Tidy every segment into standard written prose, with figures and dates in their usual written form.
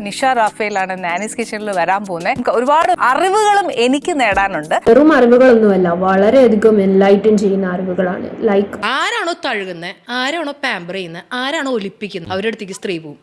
നിഷ റാഫേലാണ് നാനീസ് കിച്ചണിൽ വരാൻ പോകുന്നത്. ഒരുപാട് അറിവുകളും എനിക്ക് നേടാനുണ്ട്. വെറും അറിവുകളൊന്നുമല്ല, വളരെയധികം എൻലൈറ്റൻ ചെയ്യുന്ന അറിവുകളാണ്. ലൈക്ക് ആരാണോ തഴുകുന്നത്, ആരാണോ പാമ്പർ ചെയ്യുന്നത്, ആരാണോ ഒലിപ്പിക്കുന്നത്, അവരുടെ അടുത്തേക്ക് സ്ത്രീ പോകും.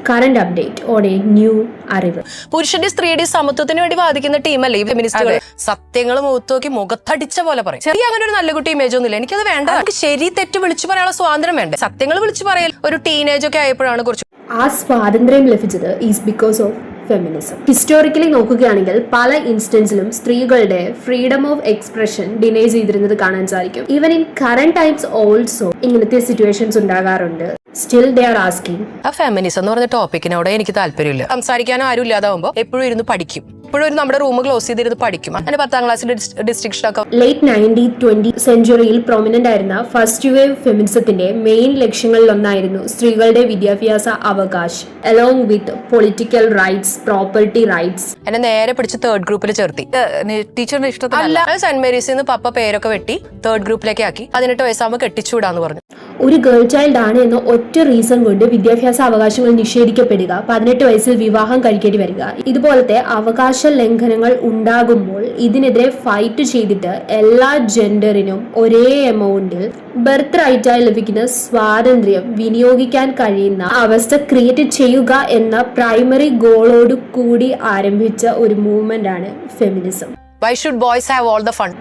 കറന്റ് അപ്ഡേറ്റ് ഓടെ ന്യൂ അറിവ്. പുരുഷന്റെ സ്ത്രീയുടെ സമത്വത്തിന് വേണ്ടി വാദിക്കുന്ന ടീമല്ലേ ഈ ഫെമിനിസ്റ്റുകൾ. സത്യങ്ങൾ മുഖത്തോക്കി മുഖത്തടിച്ച പോലെ പറയും. ശരി, അങ്ങനെ ഒരു നല്ല കുട്ടി ഇമേജ് ഒന്നുമില്ല. എനിക്കത് വേണ്ട. എനിക്ക് ശരി തെറ്റ് വിളിച്ചു പറയാനുള്ള സ്വാതന്ത്ര്യം വേണ്ടേ? സത്യങ്ങൾ വിളിച്ചു പറയൽ ഒരു ടീനേജ് ഒക്കെ ആയപ്പോഴാണ് കുറച്ച് ആ സ്വാതന്ത്ര്യം ലഭിച്ചത് is because of feminism. Historically നോക്കുകയാണെങ്കിൽ പല ഇൻസ്റ്റൻസിലും സ്ത്രീകളുടെ ഫ്രീഡം ഓഫ് എക്സ്പ്രഷൻ ഡിനൈ ചെയ്തിരുന്നത് കാണാൻ സാധിക്കും. Even in current times also ഇങ്ങനത്തെ സിറ്റുവേഷൻസ് ഉണ്ടാകാറുണ്ട്. Still they are asking. ആ ഫെമിനിസം എന്ന് പറഞ്ഞ ടോപ്പിക്കിനോട് എനിക്ക് താല്പര്യമില്ല. സംസാരിക്കാനും ആരും ഇല്ലാതാവുമ്പോൾ എപ്പോഴും ഇരുന്ന് പഠിക്കും. ഇപ്പോഴും നമ്മുടെ റൂം ക്ലോസ് ചെയ്തിരുന്ന് പഠിക്കും. അങ്ങനെ 10ാം ക്ലാസ്സിന്റെ ഡിസ്ട്രിക്ഷൻ ഒക്കെ ലേറ്റ് 19th 20th സെഞ്ചുറിയിൽ പ്രൊമിനന്റ് ആയിരുന്ന ഫസ്റ്റ് വേവ് ഫെമിനിസത്തിന്റെ മെയിൻ ലക്ഷ്യങ്ങളിലൊന്നായിരുന്നു സ്ത്രീകളുടെ വിദ്യാഭ്യാസ അവകാശം, along with political rights, property rights. എന്നെ നേരെ പിടിച്ച് 3rd ഗ്രൂപ്പിൽ ചേർത്തി. ടീച്ചറിന്റെ ഇഷ്ടത്തിലല്ല. സെന്റ് മേരീസിൽ നിന്ന് പപ്പ പേരൊക്കെ വെട്ടി 3rd ഗ്രൂപ്പിലേക്ക് ആക്കി. 18 വയസ്സാകുമ്പോൾ കെട്ടിച്ചുവിടാന്ന് പറഞ്ഞു. ഒരു ഗേൾ ചൈൽഡ് ആണ് എന്ന ഒറ്റ റീസൺ കൊണ്ട് വിദ്യാഭ്യാസ അവകാശങ്ങൾ നിഷേധിക്കപ്പെടുക, 18 വയസ്സിൽ വിവാഹം കഴിക്കേണ്ടി വരിക, ഇതുപോലത്തെ അവകാശ ലംഘനങ്ങൾ ഉണ്ടാകുമ്പോൾ ഇതിനെതിരെ ഫൈറ്റ് ചെയ്തിട്ട് എല്ലാ ജെൻഡറിനും ഒരേ എമൗണ്ടിൽ ബർത്ത് റൈറ്റായി ലഭിക്കുന്ന സ്വാതന്ത്ര്യം വിനിയോഗിക്കാൻ കഴിയുന്ന അവസ്ഥ ക്രിയേറ്റ് ചെയ്യുക എന്ന പ്രൈമറി ഗോളോട് കൂടി ആരംഭിച്ച ഒരു മൂവ്മെന്റ് ആണ് feminism. Why should boys have all the fun?